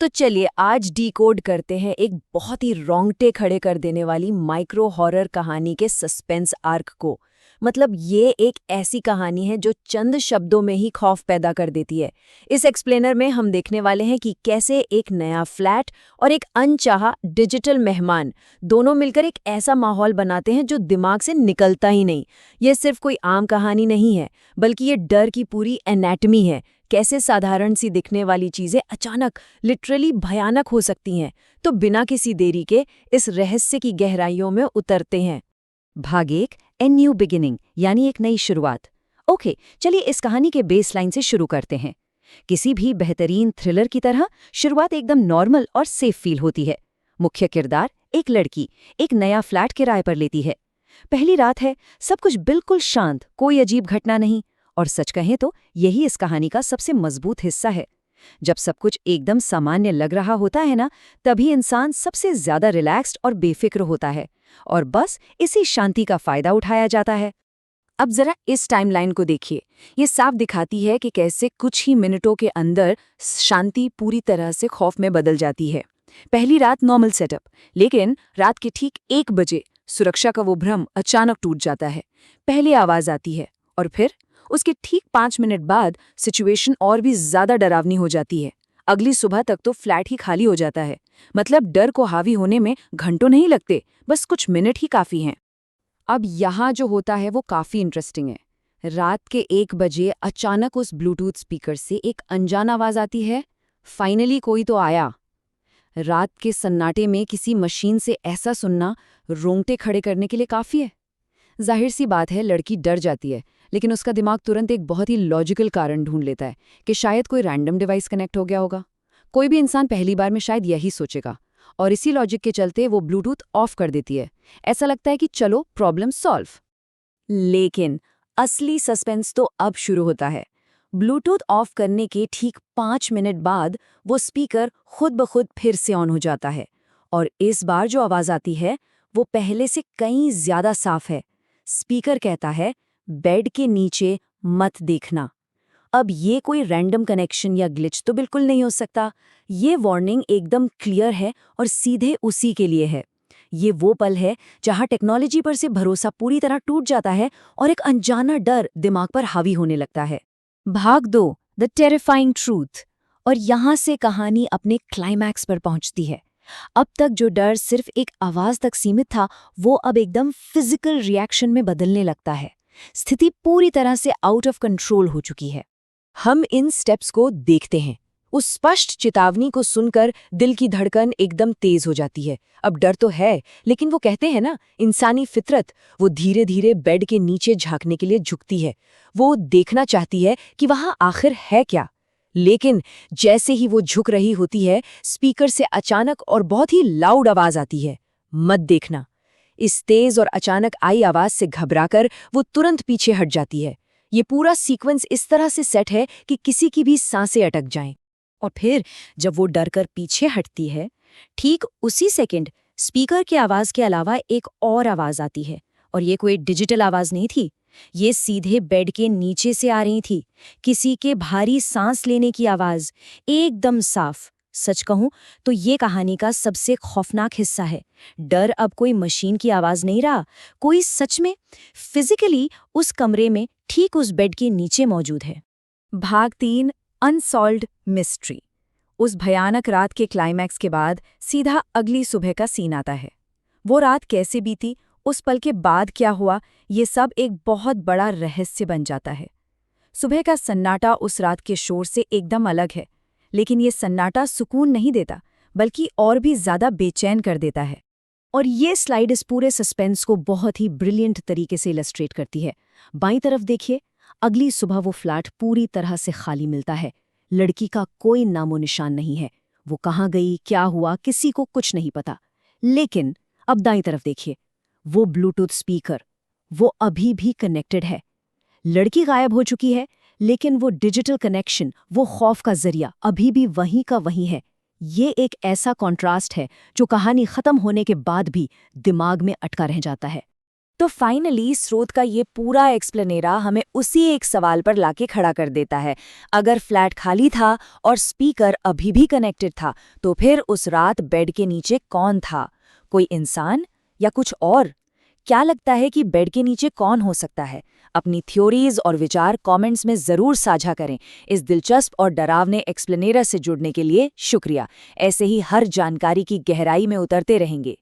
तो चलिए आज डीकोड करते हैं एक बहुत ही रोंगटे खड़े कर देने वाली माइक्रो हॉरर कहानी के सस्पेंस आर्क को। मतलब ये एक ऐसी कहानी है जो चंद शब्दों में ही खौफ पैदा कर देती है। इस एक्सप्लेनर में हम देखने वाले हैं कि कैसे एक नया फ्लैट और एक अनचाहा डिजिटल मेहमान दोनों मिलकर एक ऐसा माहौल बनाते हैं जो दिमाग से निकलता ही नहीं। ये सिर्फ कोई आम कहानी नहीं है, बल्कि ये डर की पूरी एनाटमी है। कैसे साधारण सी दिखने वाली चीजें अचानक लिटरली भयानक हो सकती हैं। तो बिना किसी देरी के इस रहस्य की गहराइयों में उतरते हैं। भाग 1 ए न्यू बिगिनिंग यानी एक नई शुरुआत। ओके, चलिए इस कहानी के बेसलाइन से शुरू करते हैं। किसी भी बेहतरीन थ्रिलर की तरह शुरुआत एकदम नॉर्मल और सेफ फील होती है। मुख्य किरदार एक लड़की एक नया फ्लैट किराए पर लेती है। पहली रात है, सब कुछ बिल्कुल शांत, कोई अजीब घटना नहीं। और सच कहें तो यही इस कहानी का सबसे मजबूत हिस्सा है। जब सब कुछ एकदम सामान्य लग रहा होता है ना, तभी इंसान सबसे ज्यादा रिलैक्स्ड और बेफिक्र होता है, और बस इसी शांति का फायदा उठाया जाता है। अब जरा इस टाइमलाइन को देखिए। ये साफ दिखाती है कि कैसे कुछ ही मिनटों के अंदर शांति पूरी तरह से खौफ में बदल जाती है। पहली रात नॉर्मल सेटअप, लेकिन रात के ठीक 1 बजे सुरक्षा का वो भ्रम अचानक टूट जाता है। पहले आवाज आती है और फिर उसके ठीक 5 मिनट बाद सिचुएशन और भी ज्यादा डरावनी हो जाती है। अगली सुबह तक तो फ्लैट ही खाली हो जाता है। मतलब डर को हावी होने में घंटों नहीं लगते, बस कुछ मिनट ही काफी हैं। अब यहाँ जो होता है वो काफी इंटरेस्टिंग है। रात के 1 बजे अचानक उस ब्लूटूथ स्पीकर से एक अनजान आवाज आती है, फाइनली कोई तो आया। रात के सन्नाटे में किसी मशीन से ऐसा सुनना रोंगटे खड़े करने के लिए काफी है। जाहिर सी बात है, लड़की डर जाती है, लेकिन उसका दिमाग तुरंत एक बहुत ही लॉजिकल कारण ढूंढ लेता है कि शायद कोई रैंडम डिवाइस कनेक्ट हो गया होगा। कोई भी इंसान पहली बार में शायद यही सोचेगा, और इसी लॉजिक के चलते वो ब्लूटूथ ऑफ कर देती है। ऐसा लगता है कि चलो प्रॉब्लम सॉल्व। लेकिन असली सस्पेंस तो अब शुरू होता है। ब्लूटूथ ऑफ करने के ठीक 5 मिनट बाद वो स्पीकर खुद ब खुद फिर से ऑन हो जाता है, और इस बार जो आवाज आती है वो पहले से कहीं ज्यादा साफ है। स्पीकर कहता है, बेड के नीचे मत देखना। अब ये कोई रैंडम कनेक्शन या ग्लिच तो बिल्कुल नहीं हो सकता। ये वार्निंग एकदम क्लियर है और सीधे उसी के लिए है। ये वो पल है जहां टेक्नोलॉजी पर से भरोसा पूरी तरह टूट जाता है और एक अनजाना डर दिमाग पर हावी होने लगता है। भाग 2 द टेरिफाइंग ट्रूथ। और यहां से कहानी अपने क्लाइमैक्स पर पहुंचती है। अब तक जो डर सिर्फ एक आवाज तक सीमित था, वो अब एकदम फिजिकल रिएक्शन में बदलने लगता है। स्थिति पूरी तरह से आउट ऑफ कंट्रोल हो चुकी है। हम इन स्टेप्स को देखते हैं। उस स्पष्ट चेतावनी को सुनकर दिल की धड़कन एकदम तेज हो जाती है। अब डर तो है, लेकिन वो कहते हैं ना, इंसानी फितरत, वो धीरे धीरे बेड के नीचे झांकने के लिए झुकती है। वो देखना चाहती है कि वहां आखिर है क्या। लेकिन जैसे ही वो झुक रही होती है, स्पीकर से अचानक और बहुत ही लाउड आवाज आती है, मत देखना। इस तेज और अचानक आई आवाज से घबराकर वो तुरंत पीछे हट जाती है। ये पूरा सीक्वेंस इस तरह से सेट है कि किसी की भी सांसें अटक जाएं। और फिर जब वो डरकर पीछे हटती है, ठीक उसी सेकंड स्पीकर की आवाज के अलावा एक और आवाज आती है। और ये कोई डिजिटल आवाज नहीं थी, ये सीधे बेड के नीचे से आ रही थी। किसी के भारी सांस लेने की आवाज, एकदम साफ। सच कहूं तो ये कहानी का सबसे खौफनाक हिस्सा है। डर अब कोई मशीन की आवाज नहीं रहा, कोई सच में फिजिकली उस कमरे में ठीक उस बेड के नीचे मौजूद है। भाग 3 अनसॉल्व्ड मिस्ट्री। उस भयानक रात के क्लाइमैक्स के बाद सीधा अगली सुबह का सीन आता है। वो रात कैसे बीती, उस पल के बाद क्या हुआ, ये सब एक बहुत बड़ा रहस्य बन जाता है। सुबह का सन्नाटा उस रात के शोर से एकदम अलग है, लेकिन ये सन्नाटा सुकून नहीं देता, बल्कि और भी ज्यादा बेचैन कर देता है। और ये स्लाइड इस पूरे सस्पेंस को बहुत ही ब्रिलियंट तरीके से इलस्ट्रेट करती है। बाईं तरफ देखिए, अगली सुबह वो फ्लैट पूरी तरह से खाली मिलता है। लड़की का कोई नामो निशान नहीं है। वो कहाँ गई, क्या हुआ, किसी को कुछ नहीं पता। लेकिन अब दाईं तरफ देखिए, वो ब्लूटूथ स्पीकर, वो अभी भी कनेक्टेड है। लड़की गायब हो चुकी है, लेकिन वो डिजिटल कनेक्शन, वो खौफ का जरिया अभी भी वहीं का वहीं है। ये एक ऐसा कॉन्ट्रास्ट है जो कहानी खत्म होने के बाद भी दिमाग में अटका रह जाता है। तो फाइनली स्रोत का ये पूरा एक्सप्लेनेरा हमें उसी एक सवाल पर लाके खड़ा कर देता है। अगर फ्लैट खाली था और स्पीकर अभी भी कनेक्टेड था, तो फिर उस रात बेड के नीचे कौन था? कोई इंसान या कुछ और? क्या लगता है कि बेड के नीचे कौन हो सकता है? अपनी थ्योरीज और विचार कमेंट्स में ज़रूर साझा करें। इस दिलचस्प और डरावने एक्सप्लेनेरा से जुड़ने के लिए शुक्रिया। ऐसे ही हर जानकारी की गहराई में उतरते रहेंगे।